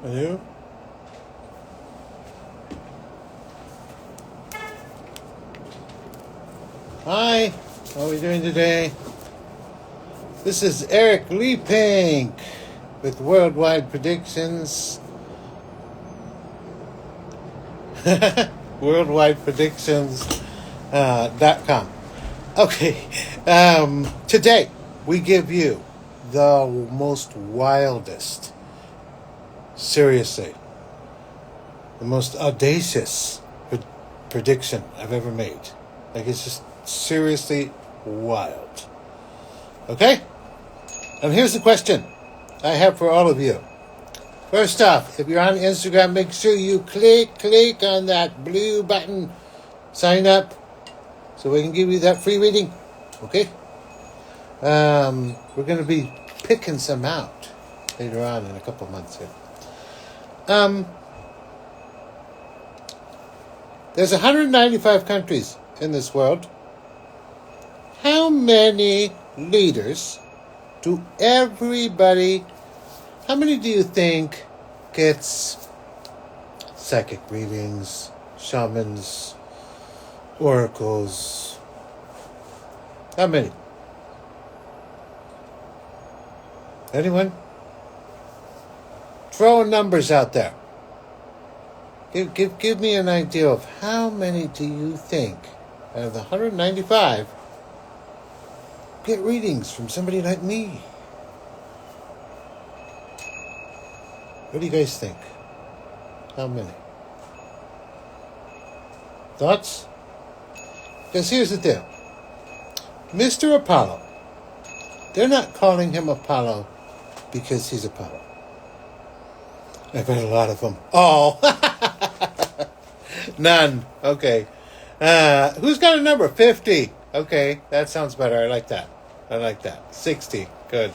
Hello? Hi, how are we doing today? This is Eric Leigh-Pink with Worldwide Predictions. WorldwidePredictions.com. Okay, today we give you the most wildest, seriously, the most audacious prediction I've ever made. Like, it's just seriously wild. Okay? And here's the question I have for all of you. First off, if you're on Instagram, make sure you click on that blue button. Sign up so we can give you that free reading. Okay? We're going to be picking some out later on in a couple of months here. There's 195 countries in this world. How many leaders do how many do you think gets psychic readings, shamans, oracles? How many? Anyone? Throw numbers out there. Give me an idea of how many do you think out of the 195 get readings from somebody like me? What do you guys think? How many? Thoughts? Because here's the deal. Mr. Apollo, they're not calling him Apollo because he's Apollo. I've got a lot of them. Oh! None. Okay. Who's got a number? 50. Okay, that sounds better. I like that. 60. Good.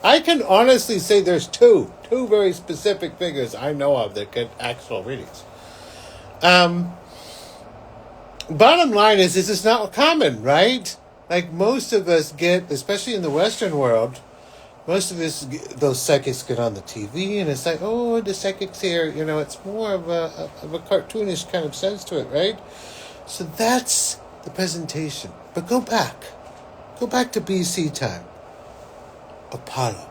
I can honestly say there's two very specific figures I know of that get actual readings. Bottom line is this is not common, right? Like, most of us get, especially in the Western world, most of us, those psychics get on the TV, and it's like, oh, the psychic's here. You know, it's more of a cartoonish kind of sense to it, right? So that's the presentation. But go back to BC time. Apollo,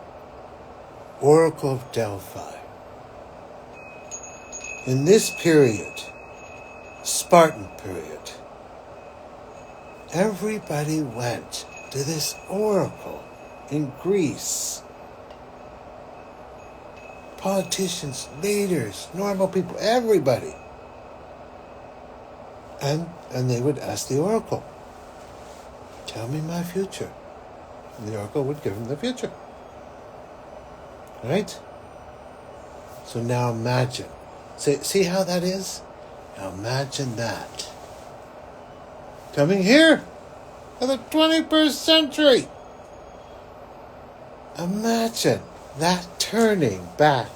Oracle of Delphi. In this period, Spartan period, everybody went to this oracle in Greece. Politicians, leaders, normal people, everybody. And they would ask the oracle, tell me my future. And the oracle would give them the future. Right? So now imagine. See how that is? Now imagine that. Coming here in the 21st century. Imagine that turning back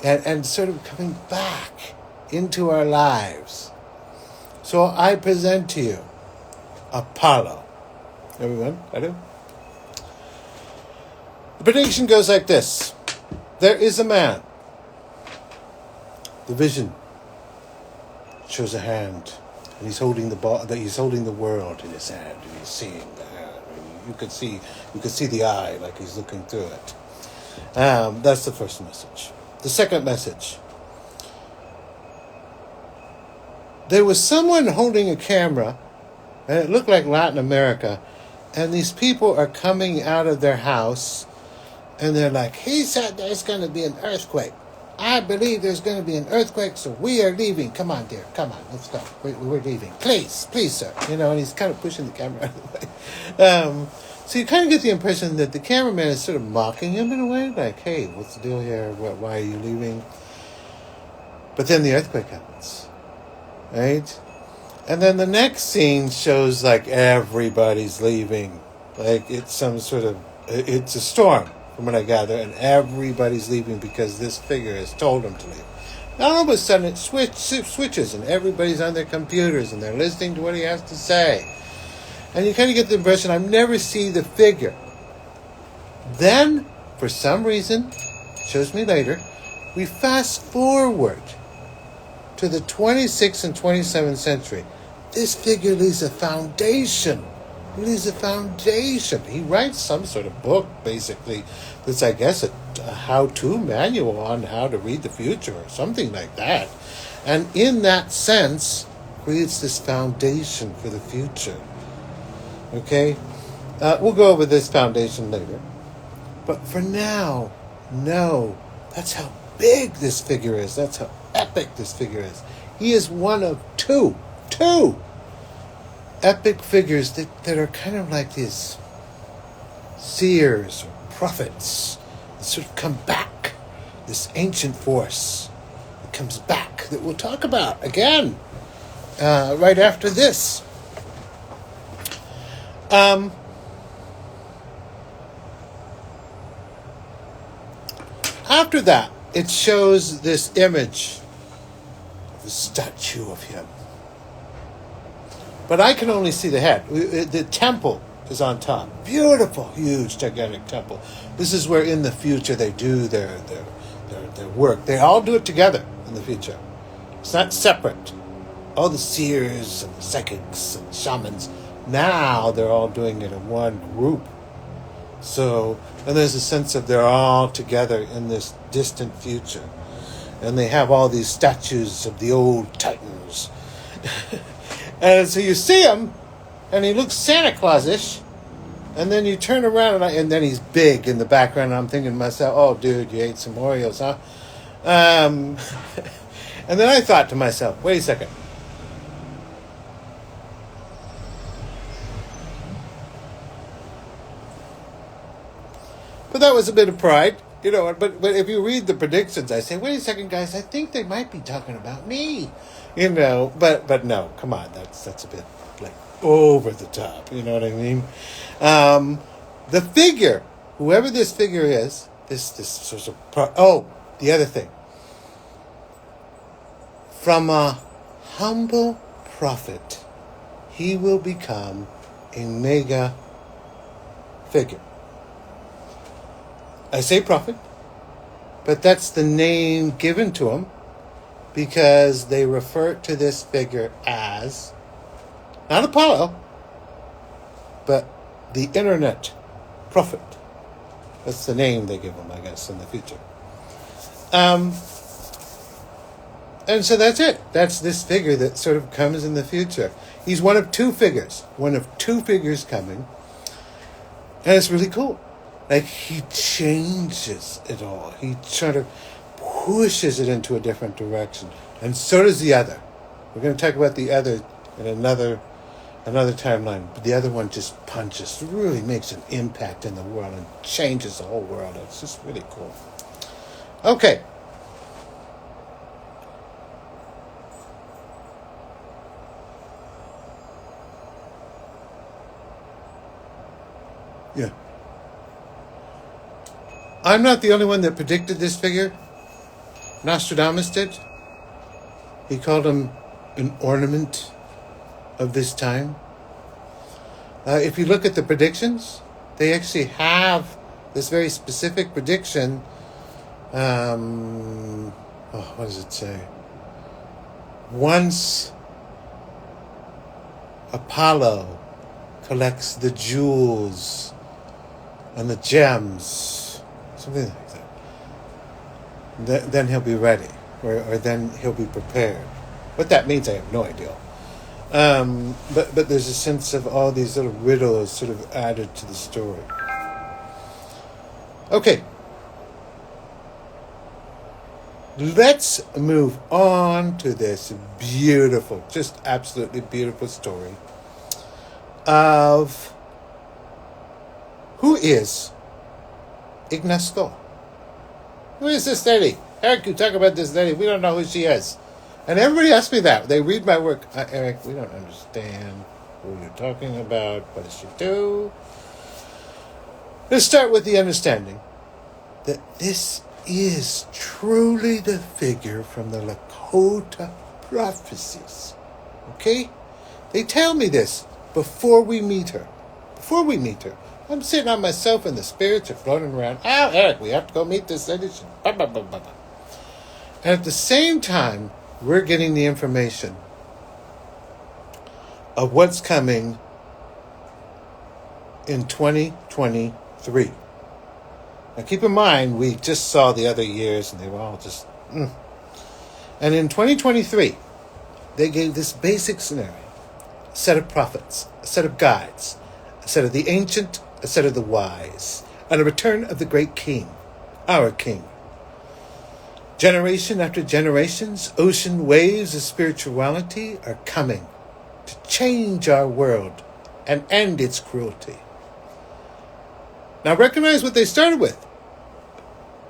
and sort of coming back into our lives. So I present to you Apollo. Everyone, I do. The prediction goes like this. There is a man. The vision shows a hand, and he's holding the world in his hand, and he's seeing the hand. You could see the eye, like he's looking through it. That's the first message. The second message. There was someone holding a camera, and it looked like Latin America, and these people are coming out of their house, and they're like, he said there's going to be an earthquake. I believe there's going to be an earthquake, so we are leaving. Come on, dear. Come on, let's go. We're leaving. Please, sir. You know, and he's kind of pushing the camera out of the way. So you kind of get the impression that the cameraman is sort of mocking him in a way, like, hey, what's the deal here? Why are you leaving? But then the earthquake happens, right? And then the next scene shows, like, everybody's leaving. Like, it's it's a storm, from what I gather, and everybody's leaving because this figure has told them to leave. All of a sudden, it switches, and everybody's on their computers, and they're listening to what he has to say. And you kind of get the impression, I never see the figure. Then, for some reason, shows me later, We fast forward to the 26th and 27th century. This figure lays a foundation. He lays a foundation. He writes some sort of book, basically, that's, I guess, a how-to manual on how to read the future or something like that. And in that sense, creates this foundation for the future. Okay? We'll go over this foundation later. But for now, no. That's how big this figure is. That's how epic this figure is. He is one of two epic figures that are kind of like these seers or prophets that sort of come back. This ancient force that comes back that we'll talk about again right after this. After that, it shows this image of a statue of him. But I can only see the head. The temple is on top. Beautiful, huge, gigantic temple. This is where in the future they do their work. They all do it together in the future. It's not separate. All the seers and the psychics and shamans, now they're all doing it in one group. So, and there's a sense of they're all together in this distant future. And they have all these statues of the old titans. And so you see him, and he looks Santa Claus-ish. And then you turn around, and then he's big in the background. And I'm thinking to myself, oh, dude, you ate some Oreos, huh? And then I thought to myself, wait a second. But that was a bit of pride, you know. But if you read the predictions, I say, wait a second, guys, I think they might be talking about me, you know. But no, come on, that's a bit like over the top, you know what I mean? The figure, whoever this figure is, this sort of the other thing, from a humble prophet, he will become a mega figure. I say prophet, but that's the name given to him because they refer to this figure as, not Apollo, but the internet prophet. That's the name they give him, I guess, in the future. And so that's it. That's this figure that sort of comes in the future. He's one of two figures coming. And it's really cool. Like, he changes it all. He sort of pushes it into a different direction. And so does the other. We're going to talk about the other in another timeline. But the other one just punches, really makes an impact in the world and changes the whole world. It's just really cool. Okay. Yeah. I'm not the only one that predicted this figure. Nostradamus did. He called him an ornament of this time. If you look at the predictions, they actually have this very specific prediction. What does it say? Once Apollo collects the jewels and the gems, something like that, then he'll be ready, or then he'll be prepared. What that means, I have no idea. But there's a sense of all these little riddles sort of added to the story. Okay. Let's move on to this beautiful, just absolutely beautiful story of who is Ignoscoa. Who is this lady? Eric, you talk about this lady. We don't know who she is. And everybody asks me that. They read my work. Eric, we don't understand who you're talking about. What does she do? Let's start with the understanding that this is truly the figure from the Lakota prophecies. Okay? They tell me this before we meet her. I'm sitting on myself and the spirits are floating around. Oh, Eric, we have to go meet this lady. And at the same time, we're getting the information of what's coming in 2023. Now keep in mind, we just saw the other years and they were all just... And in 2023, they gave this basic scenario. A set of prophets, a set of guides, a set of the ancient, a set of the wise, and a return of the great king, our king. Generation after generations, ocean waves of spirituality are coming to change our world and end its cruelty. Now recognize what they started with.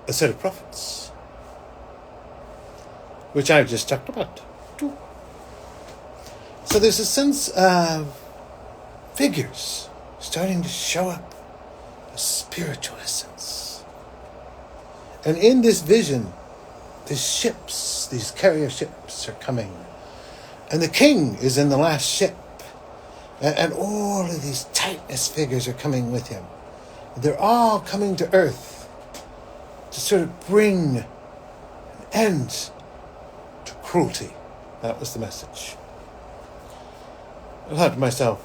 A set of prophets, which I've just talked about. So there's a sense of figures starting to show up, a spiritual essence. And in this vision, these ships, these carrier ships are coming. And the king is in the last ship. And all of these Titaness figures are coming with him. They're all coming to Earth to sort of bring an end to cruelty. That was the message. I thought to myself,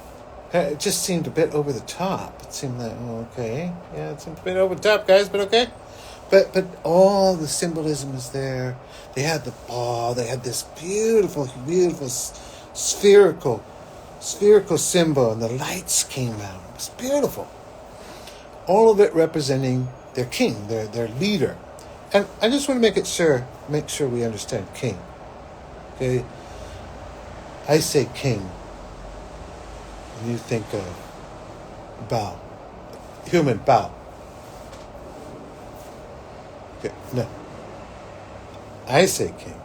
it just seemed a bit over the top. It seemed like, okay. Yeah, it seemed a bit over the top, guys, but okay. But all the symbolism is there. They had the ball. They had this beautiful, beautiful spherical symbol, and the lights came out. It was beautiful. All of it representing their king, their leader. And I just want to make sure we understand king. Okay? I say king, and you think of bow. Human bow. Okay, no. I say king.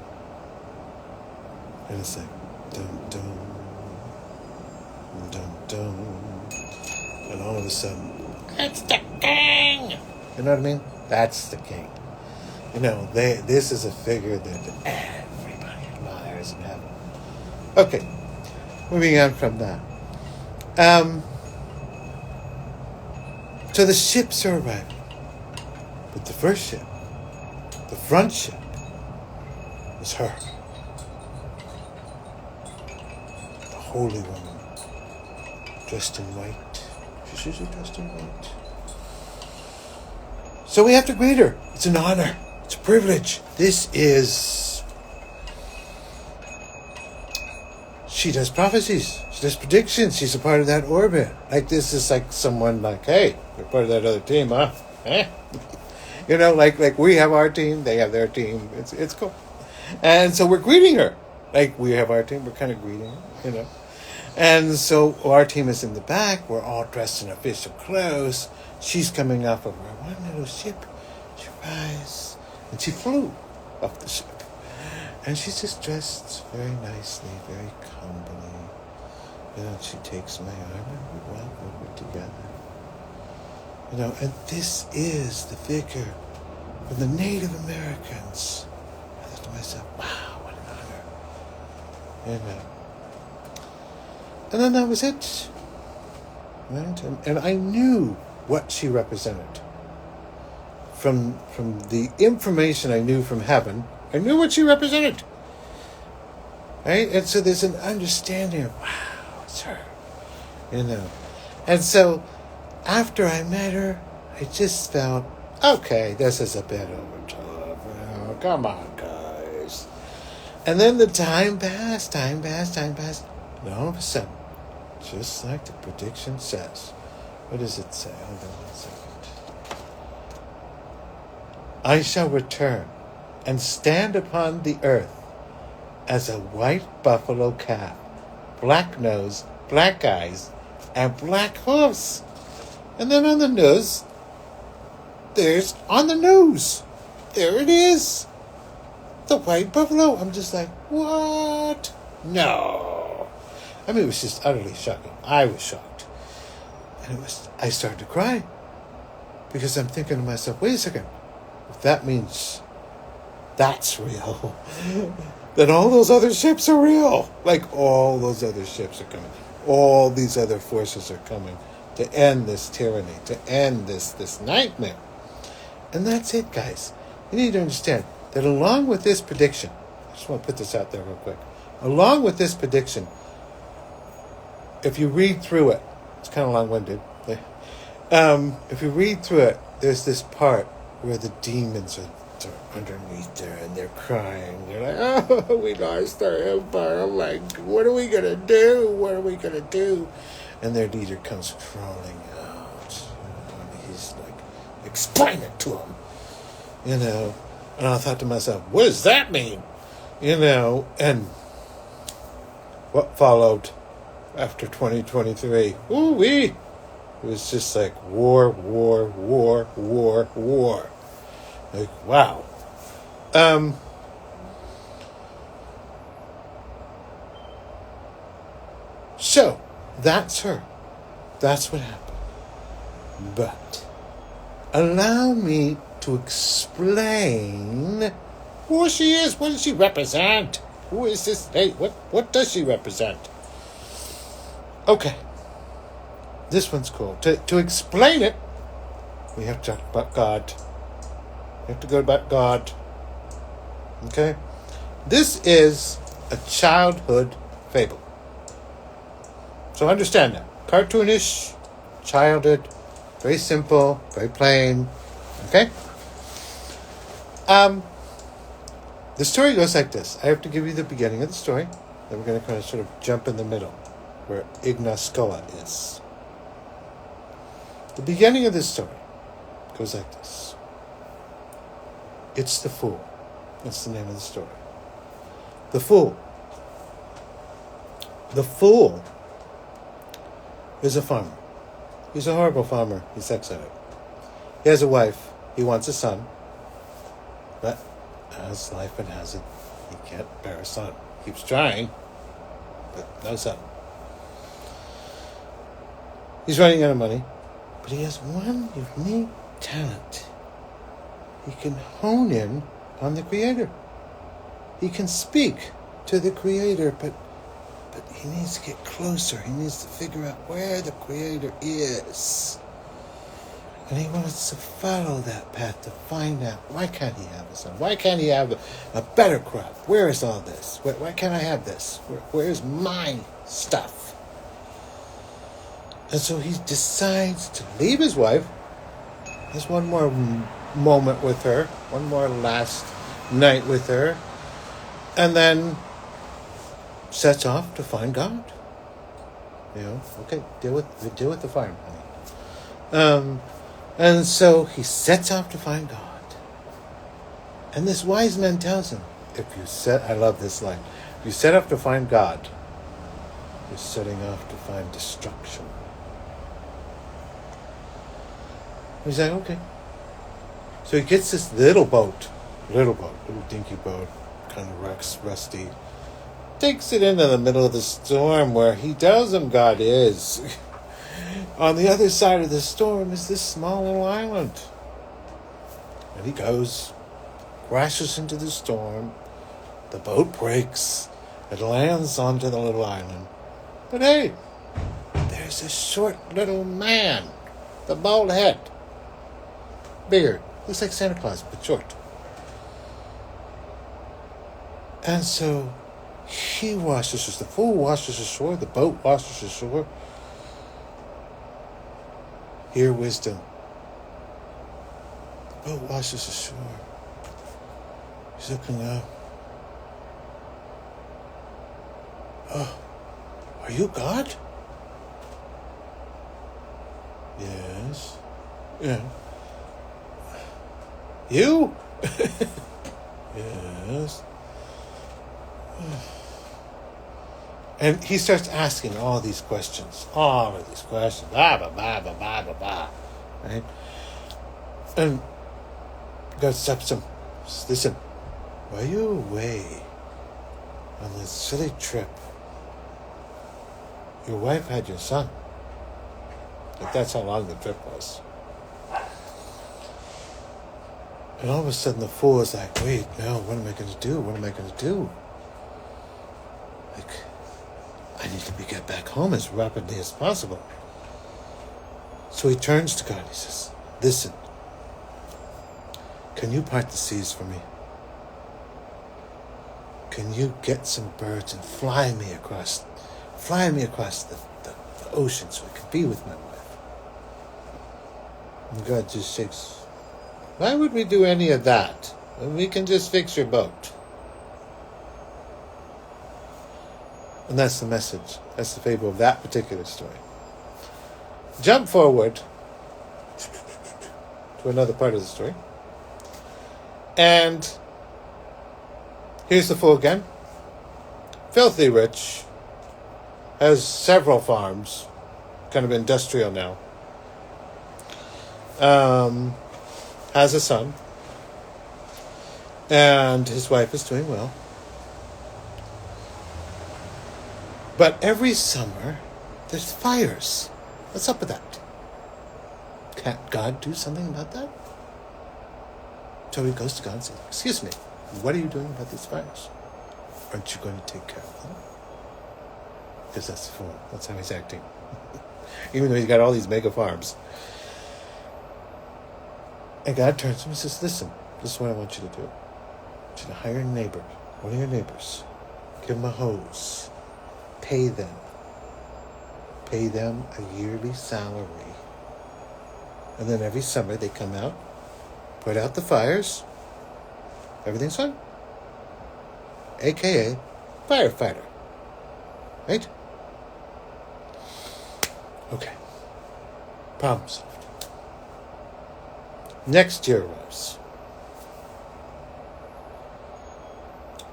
And it's like dum dum dum dum, and all of a sudden, it's the king. You know what I mean? That's the king. You know, this is a figure that everybody admires in heaven. Okay, moving on from that. So the ships are arriving. But the first ship, the front ship, was her. The holy woman, dressed in white. She's usually dressed in white. So we have to greet her. It's an honor. It's a privilege. She does prophecies. She does predictions. She's a part of that orbit. Like this is like someone like, hey, you're part of that other team, huh? Eh? You know, like we have our team, they have their team. It's cool. And so we're greeting her. Like we have our team, we're kind of greeting her, you know. And so our team is in the back. We're all dressed in official clothes. She's coming off of her one little ship. She rises, and she flew off the ship. And she's just dressed very nicely, very humbly. You know, she takes my arm and we walk over together. You know, and this is the figure of the Native Americans. I thought to myself, wow, what an honor. You know. And then that was it. Right? And I knew what she represented. From the information I knew from heaven, I knew what she represented. Right? And so there's an understanding of, wow, it's her. You know. And so after I met her, I just felt, okay, this is a bit over top. Oh, come on, guys. And then the time passed. And all of a sudden, just like the prediction says, what does it say? Hold on 1 second. I shall return and stand upon the earth as a white buffalo calf, black nose, black eyes, and black hoofs. And then on the nose, there it is. The white buffalo. I'm just like, what? No. I mean, it was just utterly shocking. I was shocked. And I started to cry. Because I'm thinking to myself, wait a second. If that means that's real, then all those other ships are real. Like, all those other ships are coming. All these other forces are coming to end this tyranny, to end this nightmare. And that's it, guys. You need to understand, that along with this prediction, I just want to put this out there real quick. Along with this prediction, if you read through it, it's kind of long-winded. If you read through it, there's this part where the demons are underneath there and they're crying. They're like, oh, we lost our empire. I'm like, what are we going to do? What are we going to do? And their leader comes crawling out. And he's like, explain it to him. You know, and I thought to myself, what does that mean? You know, and what followed after 2023? Ooh-wee. It was just like war, war, war, war, war. Like, wow. So, that's her. That's what happened. But, allow me to explain who she is. What does she represent? Who is this lady? What does she represent? Okay. This one's cool. To explain it, we have to talk about God. We have to go about God. Okay? This is a childhood fable. So understand that. Cartoonish, childhood, very simple, very plain. Okay? The story goes like this. I have to give you the beginning of the story. Then we're going to kind of sort of jump in the middle, where Ignoscoa is. The beginning of this story goes like this. It's the Fool. That's the name of the story. The Fool. The Fool is a farmer. He's a horrible farmer. He's exiled. He has a wife. He wants a son. But as life and has it, he can't bear a son. He keeps trying, but no son. He's running out of money, but he has one unique talent. He can hone in on the Creator. He can speak to the Creator, but he needs to get closer. He needs to figure out where the Creator is. And he wants to follow that path to find out, why can't he have a son? Why can't he have a better crop? Where is all this? Why can't I have this? Where's my stuff? And so he decides to leave his wife. Has one more moment with her. One more last night with her. And then sets off to find God. You know, okay, deal with the farm, honey. And so he sets off to find God. And this wise man tells him, I love this line, if you set off to find God, you're setting off to find destruction. He's like, okay. So he gets this little dinky boat, kind of rusty, takes it into the middle of the storm where he tells him God is. On the other side of the storm is this small little island. And he goes, crashes into the storm. The boat breaks. It lands onto the little island. But hey, there's a short little man. The bald head. Beard. Looks like Santa Claus, but short. And so he washes the fool washes ashore. The boat washes ashore. Hear wisdom. The boat washes ashore. He's looking up. Oh, are you God? Yes. Yeah. You? Yes. And he starts asking all these questions. Blah, blah, blah, blah, blah, blah, blah. Right? And God stops him. Says, listen, while you were away on this silly trip, your wife had your son. Like, that's how long the trip was. And all of a sudden the fool is like, wait, no, what am I going to do? What am I going to do? Like, I need to get back home as rapidly as possible. So he turns to God. He says, listen, can you part the seas for me? can you get some birds and fly me across the ocean so I can be with my wife? And God just shakes. Why would we do any of that? We can just fix your boat. And that's the message. That's the fable of that particular story. Jump forward to another part of the story. And here's the fool again. Filthy rich. Has several farms. Kind of industrial now. Has a son. And his wife is doing well. But every summer, there's fires. What's up with that? Can't God do something about that? So he goes to God and says, excuse me, what are you doing about these fires? Aren't you going to take care of them? Because that's the fool. That's how he's acting. Even though he's got all these mega farms. And God turns to him and says, listen, this is what I want you to do. I want you to hire a neighbor, one of your neighbors. Give them a hose. Pay them a yearly salary. And then every summer they come out, put out the fires. Everything's fine. AKA firefighter. Right? Okay. Problem solved. Next year arrives.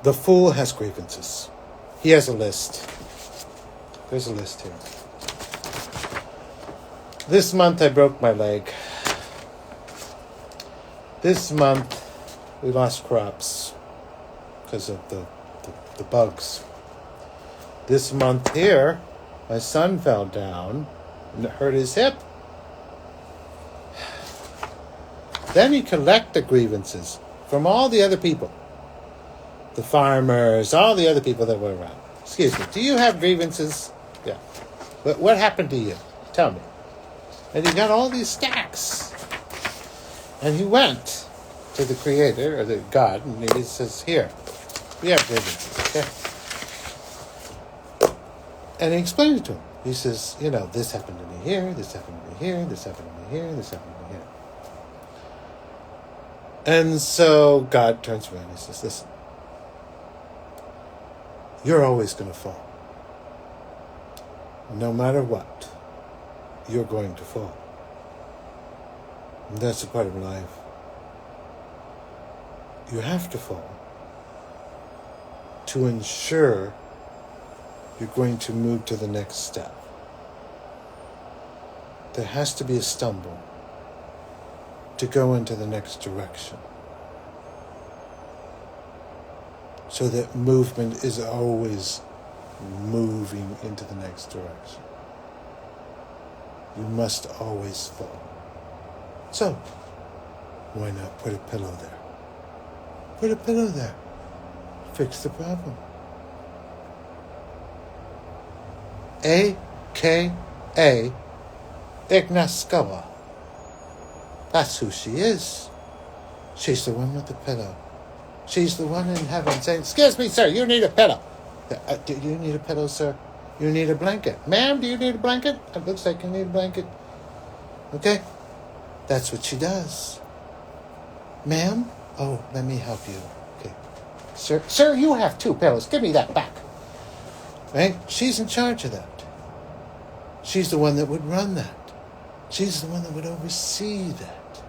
The fool has grievances. He has a list. There's a list here. This month I broke my leg. This month we lost crops because of the bugs. This month here, my son fell down and hurt his hip. Then he collect the grievances from all the other people. The farmers, all the other people that were around. Excuse me, do you have grievances? Yeah. But what happened to you? Tell me. And he got all these stacks. And he went to the Creator, or the God, and he says, here, we have grievances, okay? And he explained it to him. He says, this happened to me here, this happened to me here, this happened to me here, this happened to me here. And so God turns around and he says, listen, you're always going to fall. No matter what, you're going to fall. And that's a part of life. You have to fall to ensure you're going to move to the next step. There has to be a stumble to go into the next direction. So that movement is always moving into the next direction. You must always fall. So, why not put a pillow there? Put a pillow there. Fix the problem. A.K.A. Ignoscoa. That's who she is. She's the one with the pillow. She's the one in heaven saying, excuse me, sir, you need a pillow. Do you need a pillow, sir? You need a blanket. Ma'am, do you need a blanket? It looks like you need a blanket. Okay? That's what she does. Ma'am? Oh, let me help you. Okay. Sir, you have 2 pillows. Give me that back. Right? She's in charge of that. She's the one that would run that. She's the one that would oversee that.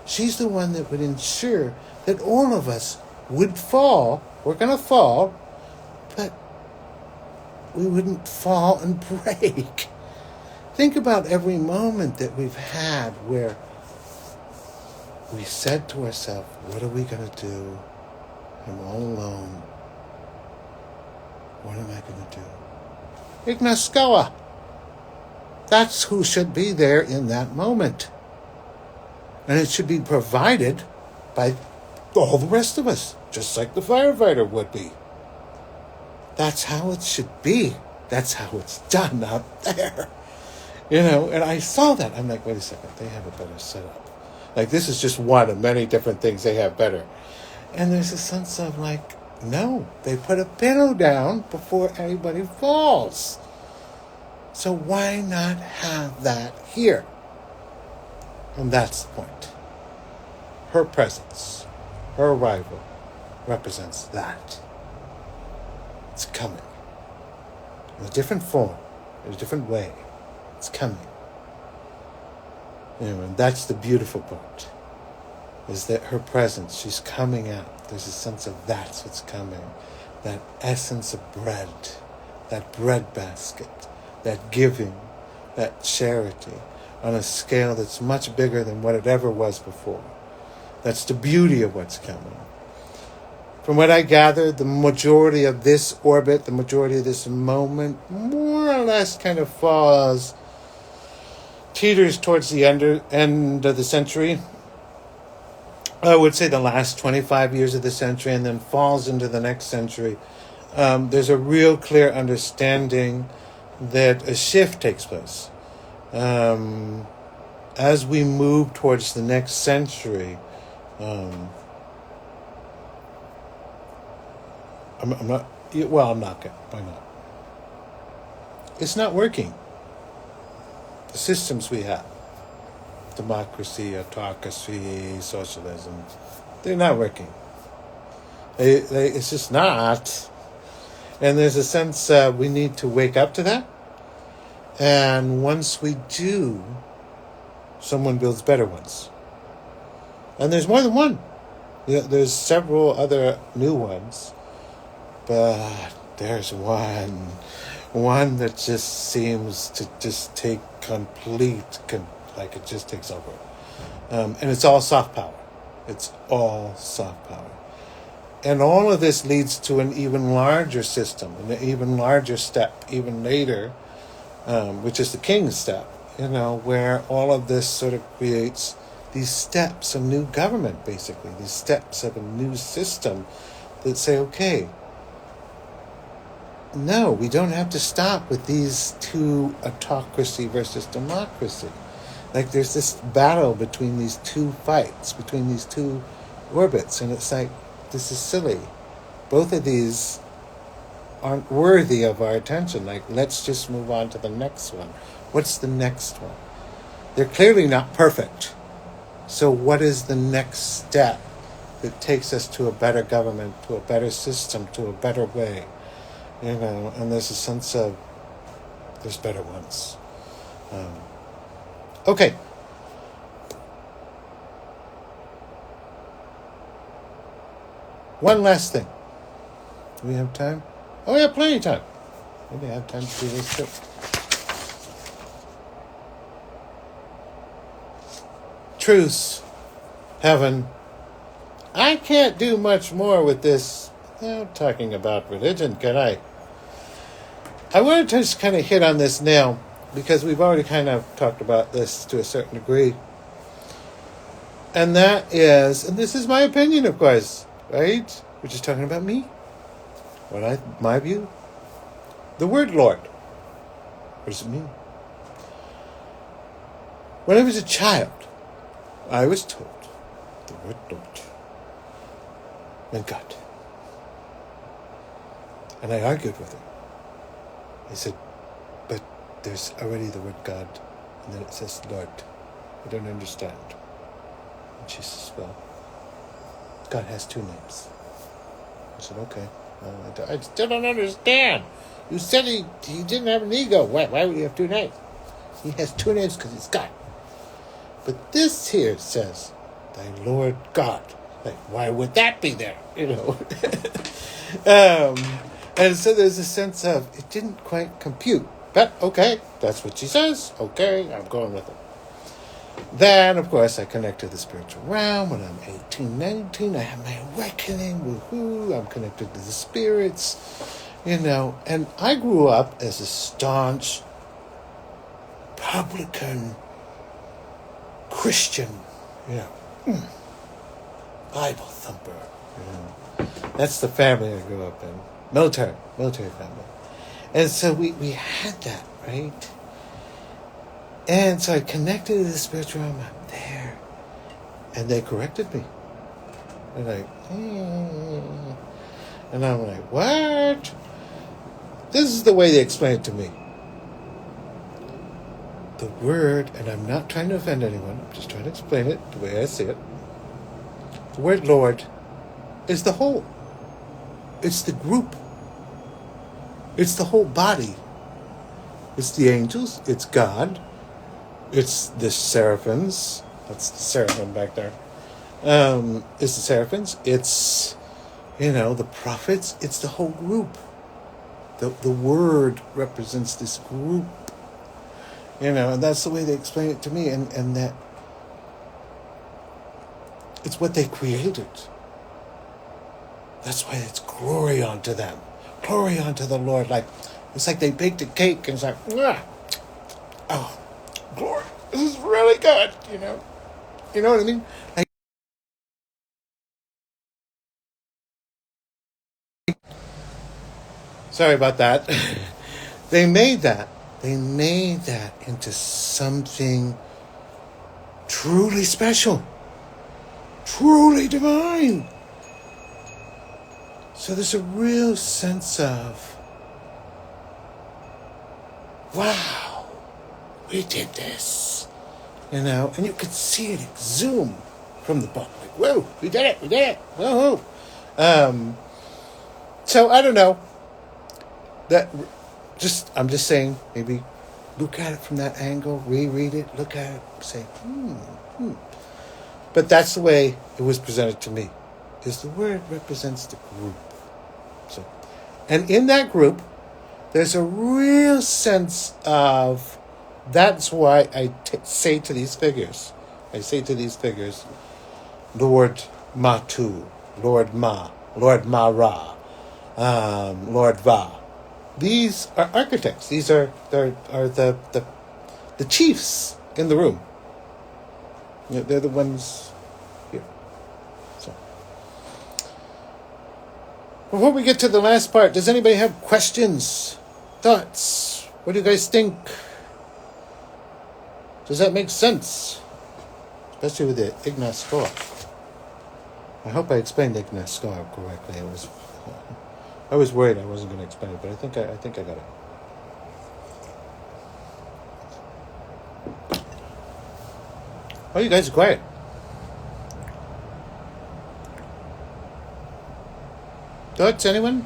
She's the one that would ensure that all of us would fall. We're going to fall, but we wouldn't fall and break. Think about every moment that we've had where we said to ourselves, what are we going to do? I'm all alone. What am I going to do? Ignoscoa. That's who should be there in that moment. And it should be provided by all the rest of us, just like the firefighter would be. That's how it should be. That's how it's done out there. And I saw that. I'm like, wait a second, they have a better setup. Like, this is just one of many different things they have better. And there's a sense of, like, No, they put a pillow down before anybody falls. So why not have that here? And that's the point. Her presence, her arrival, represents that. It's coming. In a different form, in a different way. It's coming. And that's the beautiful part. Is that her presence, she's coming out. There's a sense of that's what's coming. That essence of bread, that bread basket, that giving, that charity on a scale that's much bigger than what it ever was before. That's the beauty of what's coming. From what I gather, the majority of this orbit, the majority of this moment, more or less kind of teeters towards the end of the century. I would say the last 25 years of the century, and then falls into the next century. There's a real clear understanding that a shift takes place. As we move towards the next century, I'm not going. Why not? It's not working. The systems we have, democracy, autocracy, socialism, they're not working. It's just not. And there's a sense we need to wake up to that. And once we do, someone builds better ones. And there's more than one. There's several other new ones. But there's one that just seems to just take like it just takes over. And it's all soft power. It's all soft power. And all of this leads to an even larger system, an even larger step, even later, which is the king's step, where all of this sort of creates these steps of new government, basically, these steps of a new system that say, okay, no, we don't have to stop with these two, autocracy versus democracy. Like there's this battle between these two fights, between these two orbits, and it's like, this is silly. Both of these aren't worthy of our attention. Like, let's just move on to the next one. What's the next one? They're clearly not perfect. So what is the next step that takes us to a better government, to a better system, to a better way? And there's a sense of there's better ones. Okay. One last thing. Do we have time? Oh, we have plenty of time. Maybe I have time to do this too. Truce. Heaven. I can't do much more with this talking about religion, can I? I wanted to just kind of hit on this now because we've already kind of talked about this to a certain degree. And that is, and this is my opinion, of course, right? We're just talking about me. My view. The word Lord. What does it mean? When I was a child, I was told the word Lord meant God. And I argued with him. He said, but there's already the word God, and then it says Lord. I don't understand. And she says, well, God has two names. I said, okay. I still don't understand. You said he didn't have an ego. Why would he have two names? He has two names because he's God. But this here says, thy Lord God. Like, why would that be there? And so there's a sense of, it didn't quite compute. But, okay, that's what she says. Okay, I'm going with it. Then, of course, I connect to the spiritual realm. When I'm 18, 19, I have my awakening. Woohoo, I'm connected to the spirits. And I grew up as a staunch Republican Christian, Bible thumper. That's the family I grew up in. Military family. And so we had that, right? And so I connected to the spiritual realm. I'm there. And they corrected me. They're like, And I'm like, what? This is the way they explain it to me. The word, and I'm not trying to offend anyone, I'm just trying to explain it the way I see it. The word Lord is the whole. It's the group. It's the whole body. It's the angels. It's God. It's the seraphims. That's the seraphim back there. It's the seraphims. It's, the prophets. It's the whole group. The word represents this group. And that's the way they explain it to me. And that it's what they created. That's why it's glory unto them. Glory unto the Lord. It's like they baked a cake and it's like, oh, glory. This is really good, You know what I mean? Sorry about that. They made that into something truly special. Truly divine. So there's a real sense of, wow, we did this, and you could see it zoom from the book, like, whoa, we did it, whoa. So I don't know, I'm just saying, maybe look at it from that angle, reread it, look at it, say, But that's the way it was presented to me, is the word represents the group. So, and in that group, there's a real sense of, that's why I say to these figures, Lord Matu, Lord Ma, Lord Mara, Lord Va. These are architects. These are the chiefs in the room. They're the ones here. So, before we get to the last part, does anybody have questions, thoughts? What do you guys think? Does that make sense? Especially with the Ignoscoa. I hope I explained Ignoscoa correctly. I was worried I wasn't going to explain it, but I think I got it. Oh, you guys are quiet. Thoughts, anyone?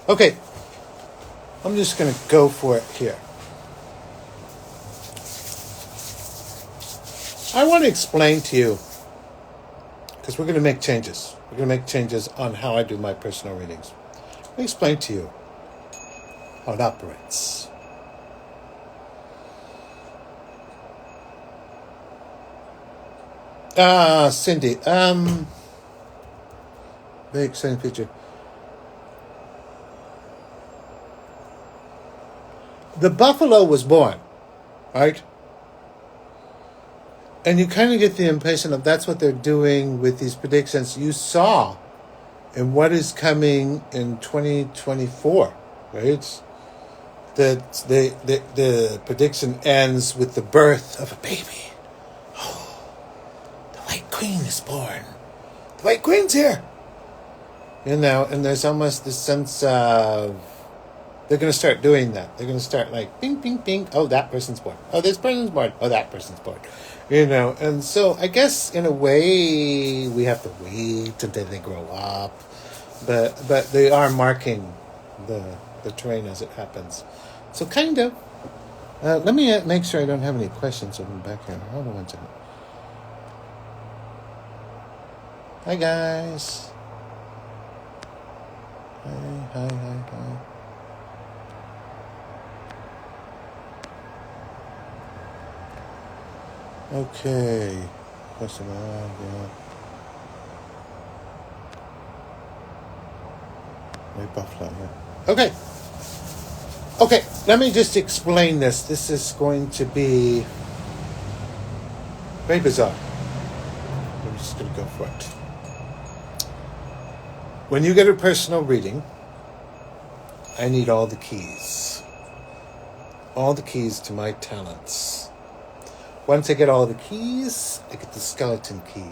Okay. I'm just going to go for it here. I want to explain to you, because we're going to make changes. We're going to make changes on how I do my personal readings. Let me explain to you how it operates. Cindy, very exciting feature. The buffalo was born, right? And you kind of get the impression of that's what they're doing with these predictions you saw in what is coming in 2024, right? The prediction ends with the birth of a baby. Oh, the White Queen is born. The White Queen's here. And there's almost this sense of they're going to start doing that. They're going to start like, bing, bing, bing. Oh, that person's born. Oh, this person's born. Oh, that person's born. And so I guess in a way we have to wait until they grow up. But they are marking the terrain as it happens. So kind of. Let me make sure I don't have any questions over back here. Hold on one second. Hi, guys. Hi. Okay. Question mark, yeah. Right buffalo, yeah. Okay, let me just explain this. This is going to be very bizarre. I'm just going to go for it. When you get a personal reading, I need all the keys. All the keys to my talents. Once I get all the keys, I get the skeleton key.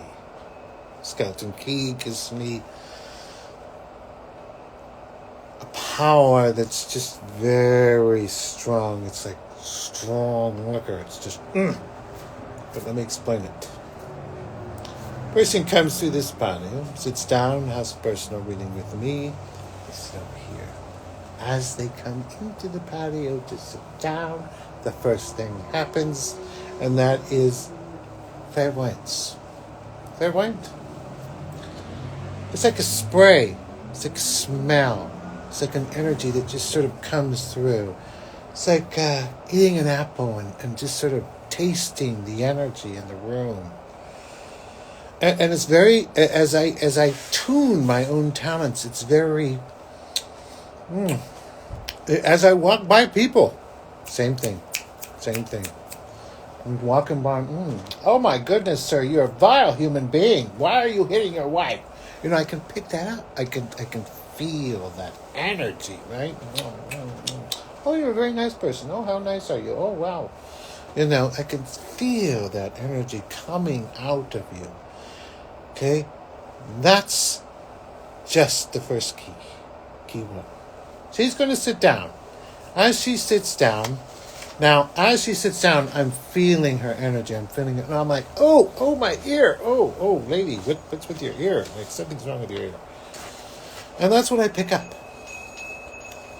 Skeleton key gives me a power that's just very strong. It's like strong liquor. It's just, But let me explain it. Person comes through this patio, sits down, has a personal reading with me. They sit over here. As they come into the patio to sit down, the first thing happens, and that is clairvoyance. Clairvoyant? It's like a spray. It's like a smell. It's like an energy that just sort of comes through. It's like eating an apple and just sort of tasting the energy in the room. And it's very, as I tune my own talents, it's very, as I walk by people, same thing. I'm walking by, oh my goodness, sir, you're a vile human being. Why are you hitting your wife? I can pick that up. I can feel that energy, right? Oh, you're a very nice person. Oh, how nice are you? Oh, wow. I can feel that energy coming out of you. Okay? That's just the first key. Key one. She's going to sit down. As she sits down, I'm feeling her energy. I'm feeling it. And I'm like, oh, my ear. Oh, lady, what's with your ear? Like, something's wrong with your ear. And that's what I pick up.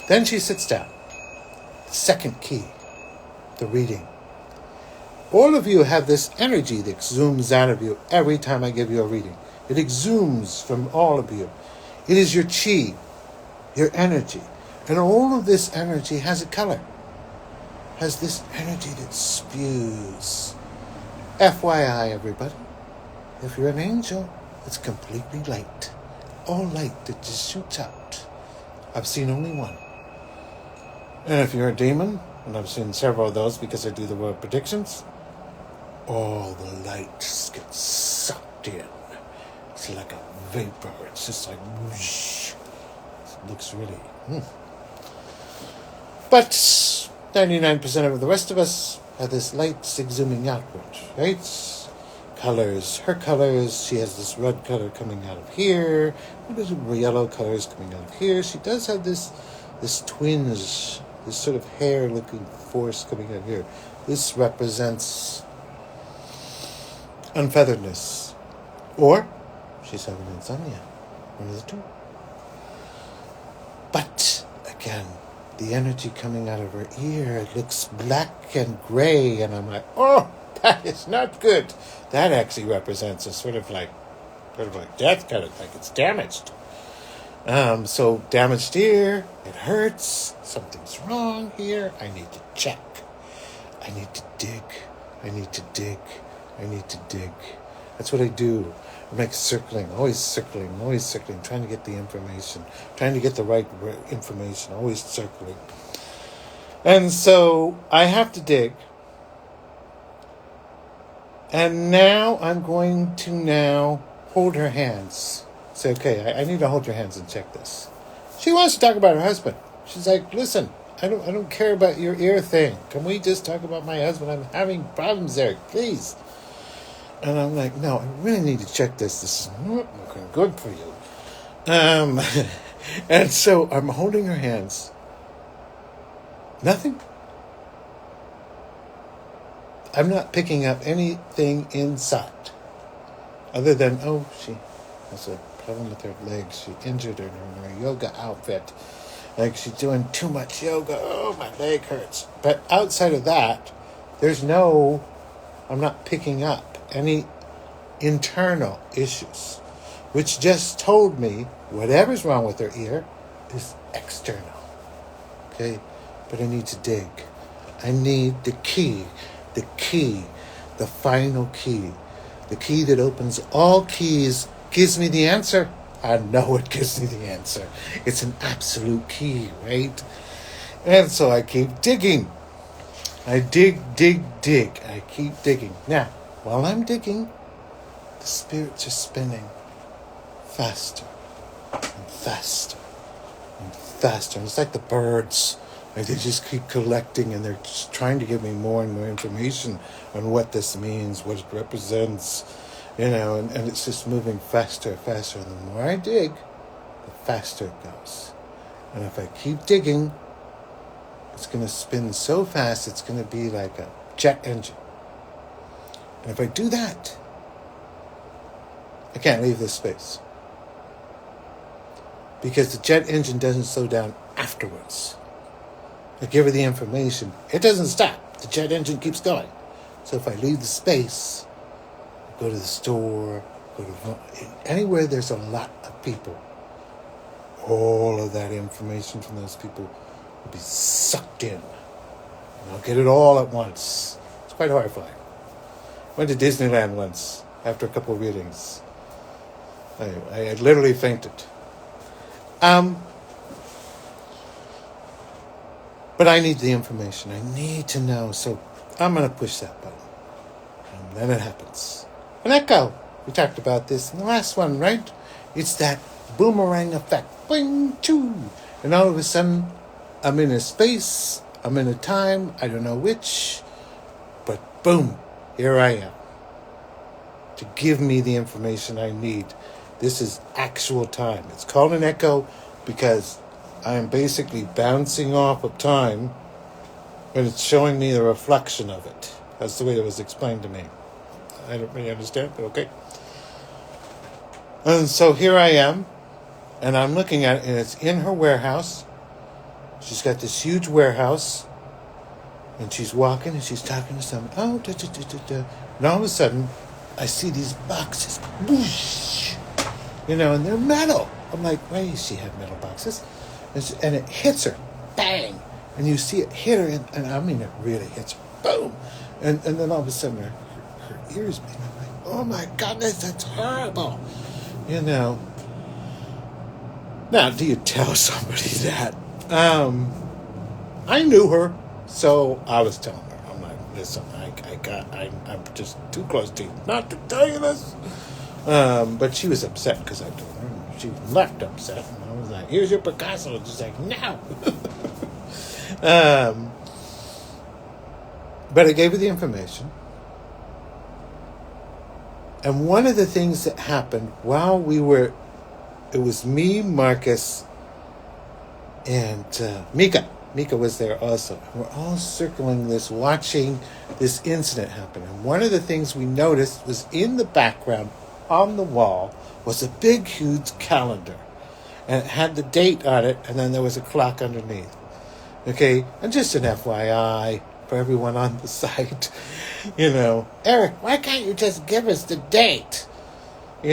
Then she sits down. Second key, the reading. All of you have this energy that zooms out of you every time I give you a reading. It exhumes from all of you. It is your chi, your energy. And all of this energy has a color. Has this energy that spews. FYI, everybody, if you're an angel, it's completely light. All light that just shoots out. I've seen only one. And if you're a demon, and I've seen several of those because I do the word predictions, all the light just gets sucked in. It's like a vapor. It's just like whoosh. It looks really... But 99% of the rest of us have this light zooming outward, right? Colors. Her colors, she has this red color coming out of here. Little yellow colors coming out of here. She does have this twinge, this sort of hair-looking force coming out of here. This represents unfeatheredness. Or she's having insomnia. One of the two. But, again, the energy coming out of her ear, it looks black and gray, and I'm like, oh, that is not good. That actually represents a sort of like death, kind of like it's damaged. So damaged ear, it hurts, something's wrong here, I need to check. I need to dig. That's what I do. I'm like circling, always circling, trying to get the information, trying to get the right information, always circling. And so I have to dig. And now I'm going to hold her hands. Say, okay, I need to hold your hands and check this. She wants to talk about her husband. She's like, listen, I don't care about your ear thing. Can we just talk about my husband? I'm having problems there, please. And I'm like, no, I really need to check this. This is not looking good for you. And so I'm holding her hands. Nothing. I'm not picking up anything inside. Other than, she has a problem with her legs. She injured her in her yoga outfit. Like she's doing too much yoga. Oh, my leg hurts. But outside of that, I'm not picking up any internal issues, which just told me whatever's wrong with her ear is external. Okay? But I need to dig. I need the key, the final key. The key that opens all keys gives me the answer. I know it gives me the answer. It's an absolute key, right? And so I keep digging. I dig. I keep digging. Now, while I'm digging, the spirits are spinning faster and faster and faster. And it's like the birds Like they just keep collecting, and they're just trying to give me more and more information on what this means, what it represents, and it's just moving faster and faster. And the more I dig, the faster it goes. And if I keep digging, it's going to spin so fast, it's going to be like a jet engine. And if I do that, I can't leave this space. Because the jet engine doesn't slow down afterwards. I give her the information. It doesn't stop. The jet engine keeps going. So if I leave the space, go to the store, go to anywhere there's a lot of people, all of that information from those people will be sucked in. And I'll get it all at once. It's quite horrifying. Went to Disneyland once after a couple of readings. I literally fainted. But I need the information. I need to know. So I'm going to push that button. And then it happens. An echo. We talked about this in the last one, right? It's that boomerang effect. Boing, choo. And all of a sudden, I'm in a space. I'm in a time. I don't know which. But boom, here I am. To give me the information I need. This is actual time. It's called an echo because I am basically bouncing off of time, but it's showing me the reflection of it. That's the way it was explained to me. I don't really understand, but okay. And so here I am, and I'm looking at it, and it's in her warehouse. She's got this huge warehouse, and she's walking, and she's talking to someone. Oh, da, da, da, da, da. And all of a sudden, I see these boxes. Whoosh! And they're metal. I'm like, why does she have metal boxes? And it hits her. Bang! And you see it hit her, and I mean, it really hits her. Boom! And then all of a sudden, her ears being like, oh my goodness, that's horrible. Now, do you tell somebody that? I knew her, so I was telling her. I'm like, listen, I'm just too close to you not to tell you this. But she was upset because I told her. She left upset, and I was like, here's your Picasso. And she's like, no. But I gave her the information. And one of the things that happened while it was me, Marcus, and Mika. Mika was there also. And we're all circling this, watching this incident happen. And one of the things we noticed was in the background, on the wall, was a big, huge calendar. And it had the date on it, and then there was a clock underneath. Okay? And just an FYI for everyone on the site. Eric, why can't you just give us the date? I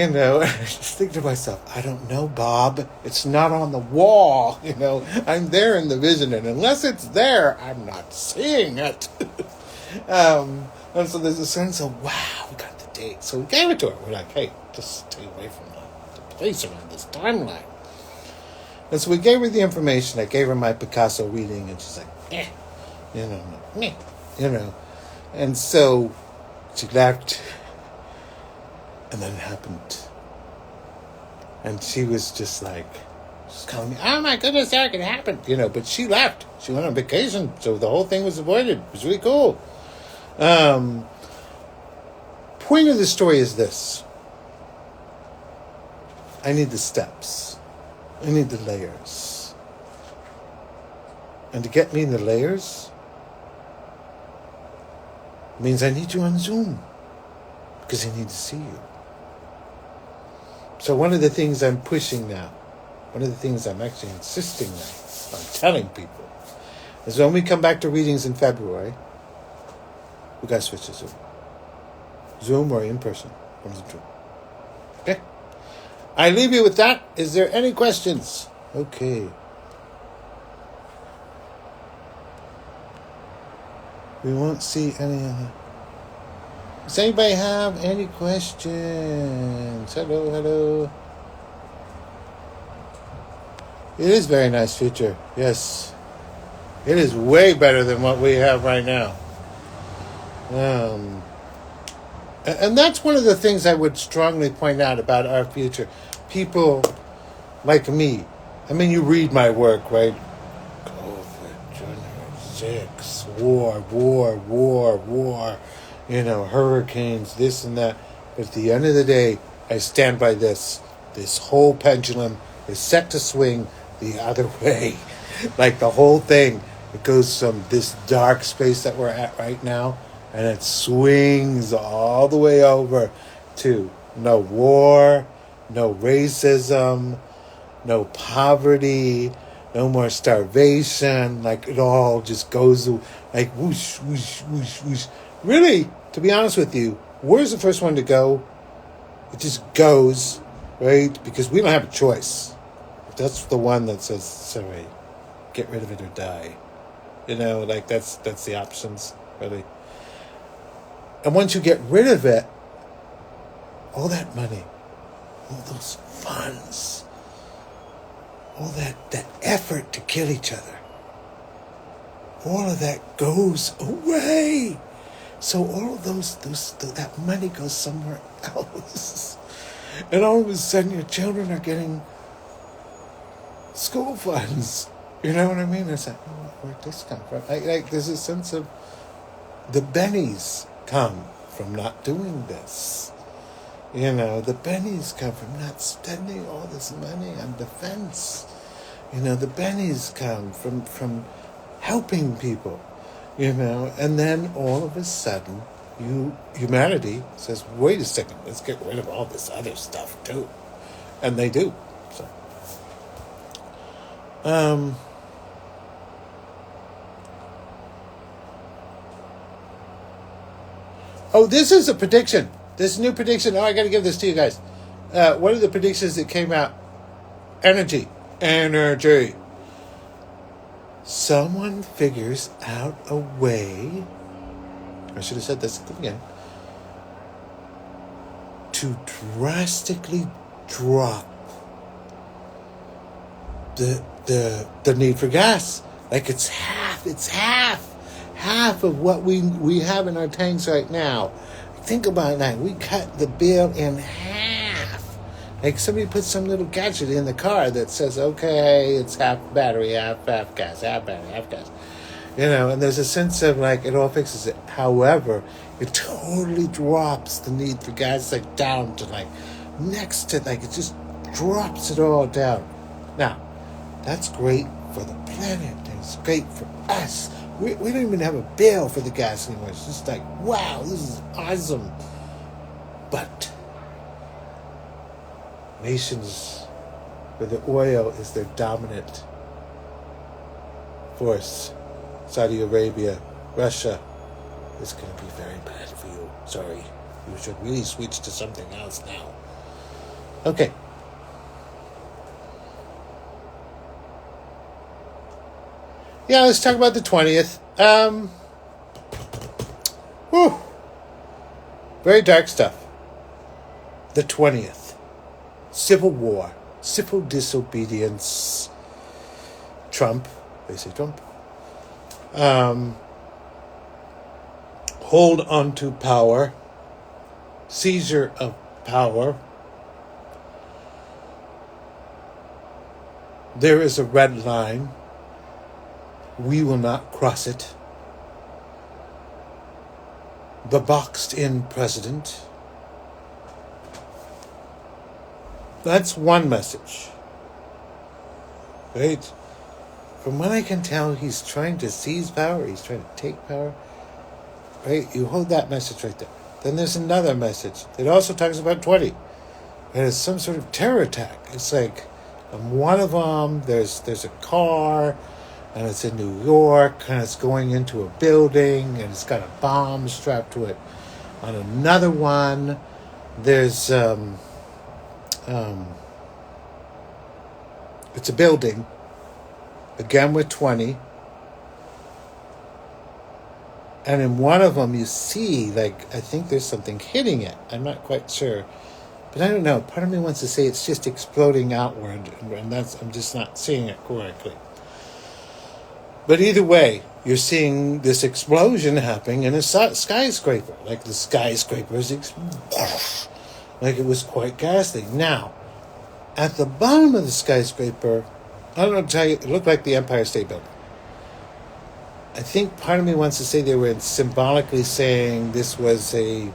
just think to myself, I don't know, Bob. It's not on the wall. I'm there in the vision, and unless it's there, I'm not seeing it. And so there's a sense of, wow, we got the date. So we gave it to her. We're like, hey, just stay away from the place around this timeline. And so we gave her the information. I gave her my Picasso reading, and she's like, meh. And so she left, and then it happened. And she was just like, she's calling me, oh my goodness, Eric, it happened. But she left. She went on vacation, so the whole thing was avoided. It was really cool. Point of the story is this. I need the steps. I need the layers. And to get me the layers means I need you on Zoom. Because I need to see you. So one of the things I'm pushing now, one of the things I'm actually insisting now on telling people, is when we come back to readings in February, we got to switch to Zoom. Zoom or in person comes the truth. Okay? I leave you with that. Is there any questions? Okay. We won't see any other. Does anybody have any questions? Hello. It is a very nice feature. Yes. It is way better than what we have right now. And that's one of the things I would strongly point out about our future. People like me. I mean, you read my work, right? COVID, 6. War. Hurricanes, this and that. But at the end of the day, I stand by this. This whole pendulum is set to swing the other way. Like the whole thing, it goes from this dark space that we're at right now, and it swings all the way over to no war, no racism, no poverty, no more starvation. Like it all just goes like whoosh, whoosh, whoosh, whoosh. Really, to be honest with you, war's the first one to go. It just goes, right? Because we don't have a choice. That's the one that says, sorry, get rid of it or die. Like that's the options, really. And once you get rid of it, all that money, all those funds, all that effort to kill each other, all of that goes away. So all of that money goes somewhere else. And all of a sudden your children are getting school funds. You know what I mean? It's like, where'd this come from? Like there's a sense of the bennies come from not doing this. The bennies come from not spending all this money on defense. The bennies come from helping people. And then all of a sudden, humanity says, wait a second, let's get rid of all this other stuff too. And they do. So. Oh, this is a prediction. This new prediction. Oh, I got to give this to you guys. One of the predictions that came out. Energy. Someone figures out a way. I should have said this again. To drastically drop the need for gas. Like it's half of what we have in our tanks right now. Think about that. We cut the bill in half. Like somebody put some little gadget in the car that says, okay, it's half battery, half gas, half battery, half gas. And there's a sense of like it all fixes it. However, it totally drops the need for gas like down to like next to like it just drops it all down. Now, that's great for the planet. It's great for us. We don't even have a bill for the gas anymore. It's just like, wow, this is awesome. But nations where the oil is their dominant force, Saudi Arabia, Russia, is going to be very bad for you. Sorry. You should really switch to something else now. Okay. Yeah, let's talk about the 20th. Very dark stuff. The 20th. Civil war. Civil disobedience. Trump. They say Trump. Hold on to power. Seizure of power. There is a red line. We will not cross it. The boxed-in president. That's one message. Right? From what I can tell, he's trying to seize power. He's trying to take power. Right? You hold that message right there. Then there's another message. It also talks about 20. And it's some sort of terror attack. It's like, on one of them, there's a car, and it's in New York, and it's going into a building, and it's got a bomb strapped to it. On another one, there's it's a building, again with 20. And in one of them, you see, like, I think there's something hitting it. I'm not quite sure. But I don't know. Part of me wants to say it's just exploding outward, and I'm just not seeing it correctly. But either way, you're seeing this explosion happening in a skyscraper. Like the skyscraper is like it was quite ghastly. Now, at the bottom of the skyscraper, I don't know to tell you, it looked like the Empire State Building. I think part of me wants to say they were symbolically saying this was an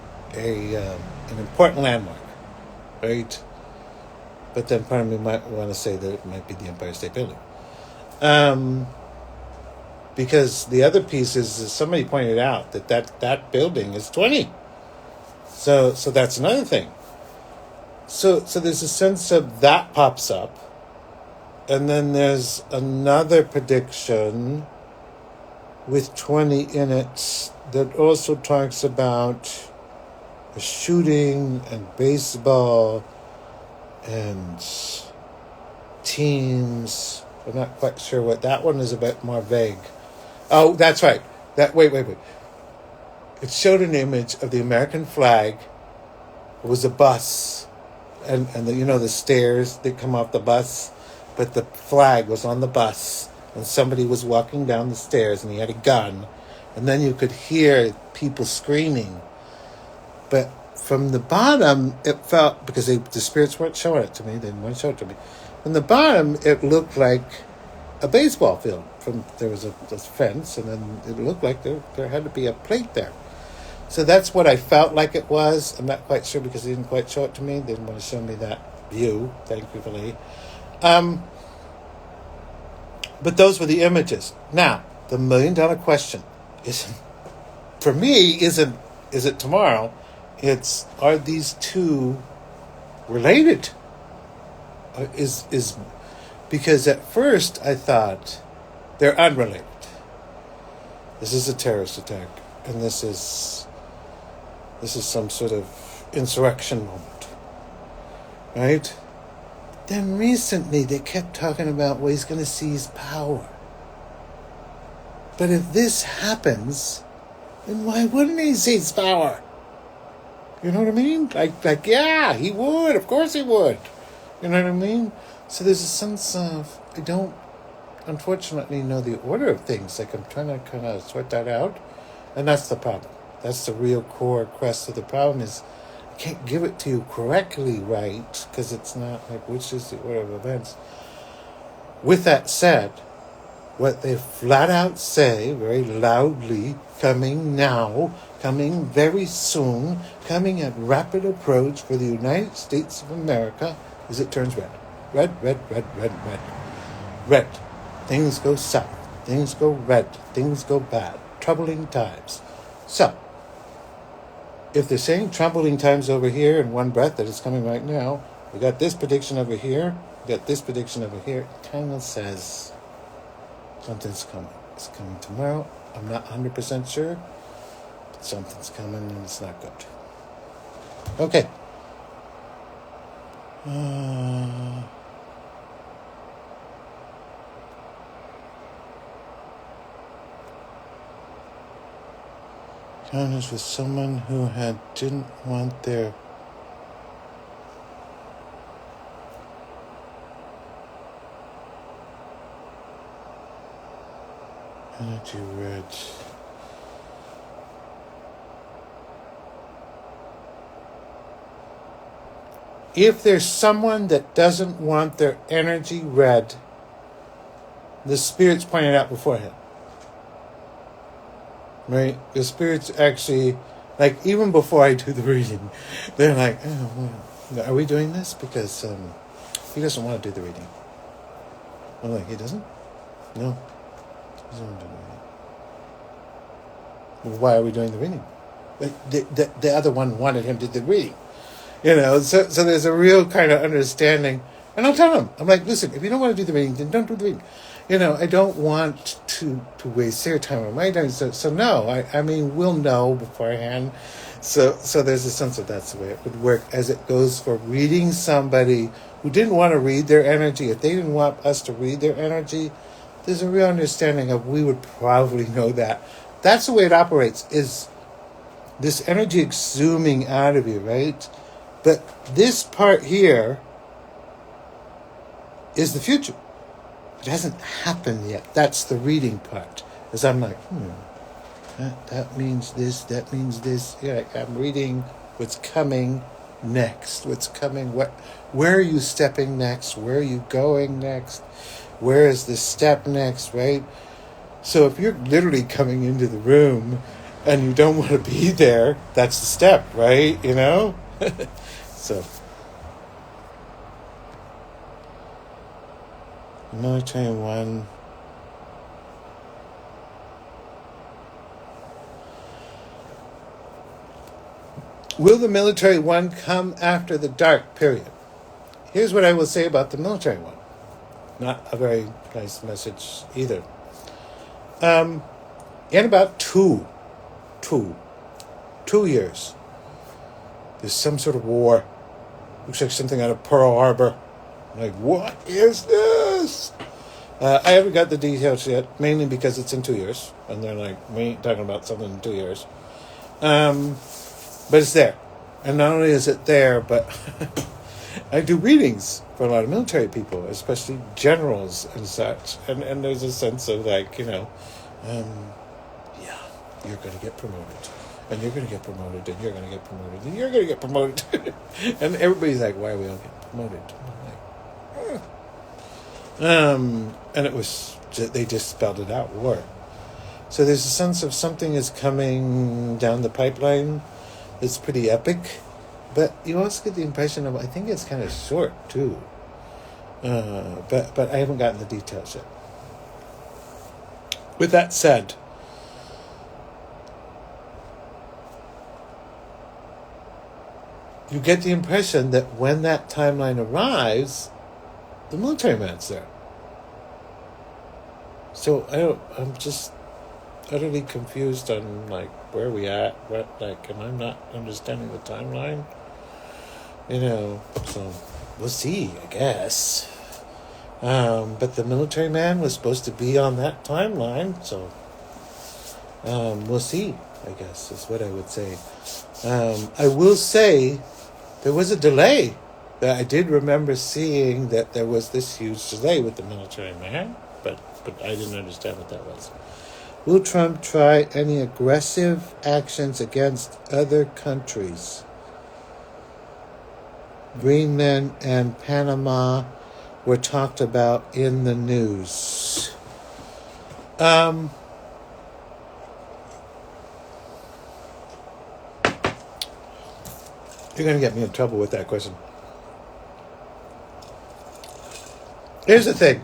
important landmark, right? But then part of me might want to say that it might be the Empire State Building. Because the other piece is somebody pointed out that building is 20. So that's another thing. So there's a sense of that pops up. And then there's another prediction with 20 in it that also talks about a shooting and baseball and teams. I'm not quite sure what that one is, a bit more vague. Oh, that's right. Wait. It showed an image of the American flag. It was a bus, and the stairs that come off the bus, but the flag was on the bus, and somebody was walking down the stairs, and he had a gun, and then you could hear people screaming. But from the bottom, it felt, because the spirits weren't showing it to me, they didn't want to show it to me. From the bottom, it looked like a baseball field. There was a fence, and then it looked like there had to be a plate there. So that's what I felt like it was. I'm not quite sure because they didn't quite show it to me. They didn't want to show me that view, thankfully. But those were the images. Now, the $1 million question isn't it tomorrow? It's, are these two related? Because at first I thought they're unrelated. This is a terrorist attack, and this is some sort of insurrection moment, right? Then recently they kept talking about, well, he's going to seize power. But if this happens, then why wouldn't he seize power? You know what I mean? Like, yeah, he would. Of course he would. You know what I mean? So there's a sense of, I don't, unfortunately, know the order of things. Like, I'm trying to kind of sort that out. And that's the problem. That's the real core quest of the problem is, I can't give it to you correctly right, because it's not like, which is the order of events. With that said, what they flat out say, very loudly, coming now, coming very soon, coming at rapid approach for the United States of America, is it turns red. Red, red, red, red, red. Red. Things go south. Things go red. Things go bad. Troubling times. So, if they're saying troubling times over here in one breath that it's coming right now, we got this prediction over here, we got this prediction over here, it kind of says something's coming. It's coming tomorrow. I'm not 100% sure, but something's coming and it's not good. Okay. Encounters with someone who didn't want their energy red. If there's someone that doesn't want their energy red, the spirits pointed out beforehand. Right? The spirits actually, like, even before I do the reading, they're like, oh, well, are we doing this? Because he doesn't want to do the reading. I'm like, he doesn't? No. He doesn't want to do the reading. Well, why are we doing the reading? The other one wanted him to do the reading. You know, so there's a real kind of understanding. And I'll tell him, I'm like, listen, if you don't want to do the reading, then don't do the reading. You know, I don't want to waste their time or my time. So no, I mean, we'll know beforehand. So there's a sense that that's the way it would work as it goes for reading somebody who didn't want to read their energy. If they didn't want us to read their energy, there's a real understanding of we would probably know that. That's the way it operates, is this energy exhuming out of you, right? But this part here is the future. It hasn't happened yet. That's the reading part. As I'm like, that means this, that means this. Yeah, I'm reading what's coming next. What's coming, where are you stepping next? Where are you going next? Where is the step next, right? So if you're literally coming into the room and you don't want to be there, that's the step, right? You know? So, military one. Will the military one come after the dark period? Here's what I will say about the military one. Not a very nice message either. In about two years, there's some sort of war. Looks like something out of Pearl Harbor. I'm like, what is this? I haven't got the details yet, mainly because it's in 2 years. And they're like, we ain't talking about something in 2 years. But it's there. And not only is it there, but I do readings for a lot of military people, especially generals and such. And there's a sense of like, yeah, you're going to get promoted. And you're going to get promoted. And you're going to get promoted. And you're going to get promoted. And everybody's like, why are we all getting promoted? And I'm like, and it was, they just spelled it out, war. So there's a sense of something is coming down the pipeline. It's pretty epic. But you also get the impression of, I think it's kind of short, too. But I haven't gotten the details yet. With that said, you get the impression that when that timeline arrives, the military man's there. So I'm just utterly confused on like where we at, am I not understanding the timeline? So we'll see, I guess. But the military man was supposed to be on that timeline, so we'll see, I guess, is what I would say. I will say there was a delay. That I did remember seeing that there was this huge delay with the military man, but I didn't understand what that was. Will Trump try any aggressive actions against other countries? Greenland and Panama were talked about in the news. You're going to get me in trouble with that question. Here's the thing.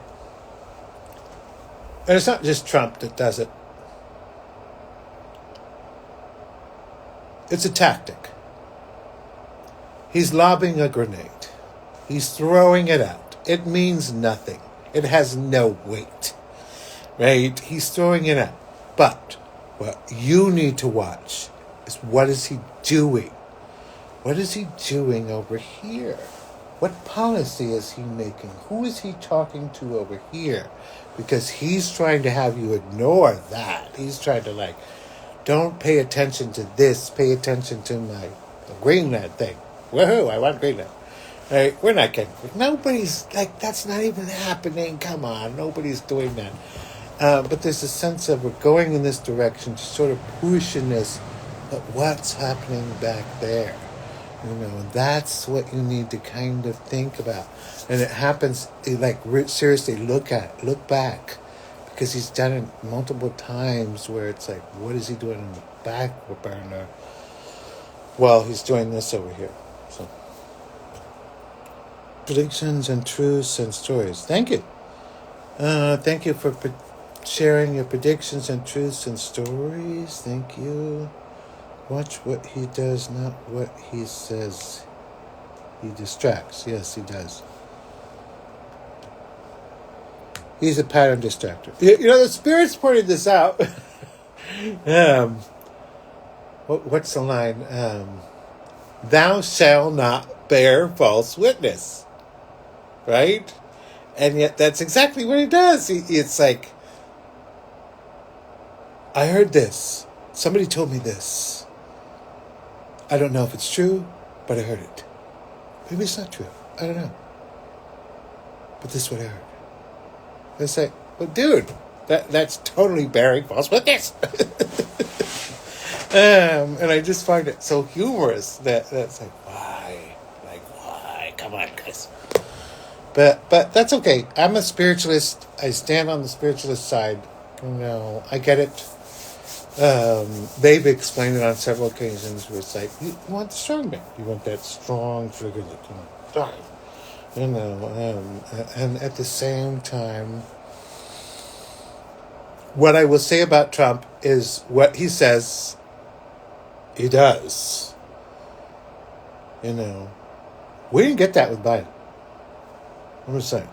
And it's not just Trump that does it. It's a tactic. He's lobbing a grenade. He's throwing it out. It means nothing. It has no weight. Right? He's throwing it out. But what you need to watch is what is he doing? What is he doing over here? What policy is he making? Who is he talking to over here? Because he's trying to have you ignore that. He's trying to don't pay attention to this. Pay attention to the Greenland thing. Woohoo, I want Greenland. Right? We're not getting it. Nobody's that's not even happening. Come on, nobody's doing that. But there's a sense of we're going in this direction to sort of pushing this, but what's happening back there? And that's what you need to kind of think about. And it happens, seriously, look back. Because he's done it multiple times where it's like, what is he doing in the back burner? Well, he's doing this over here. So, predictions and truths and stories. Thank you. Thank you for sharing your predictions and truths and stories. Thank you. Watch what he does, not what he says. He distracts. Yes, he does. He's a pattern distractor. The spirits pointed this out. What's the line? Thou shalt not bear false witness. Right? And yet that's exactly what he does. It's like, I heard this. Somebody told me this. I don't know if it's true, but I heard it. Maybe it's not true. I don't know. But this is what I heard. They say, but dude, that's totally bearing false witness. And I just find it so humorous that's like, why? Why? Come on, guys. But that's okay. I'm a spiritualist. I stand on the spiritualist side No, I get it. They've explained it on several occasions where it's like, you want the strong man. You want that strong figure that can die. And at the same time, what I will say about Trump is what he says, he does. We didn't get that with Biden. I'm just saying.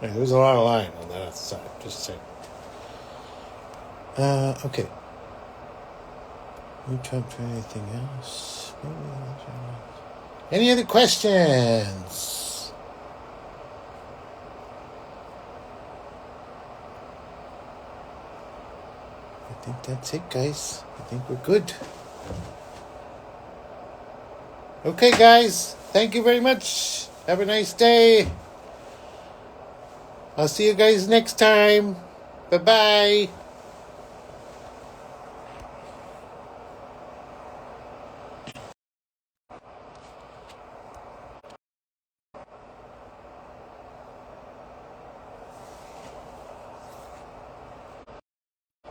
There was a lot of lying on that other side. Just saying. Okay. We talked to anything else? Any other questions? I think that's it, guys. I think we're good. Okay, guys. Thank you very much. Have a nice day. I'll see you guys next time. Bye-bye.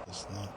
It's not.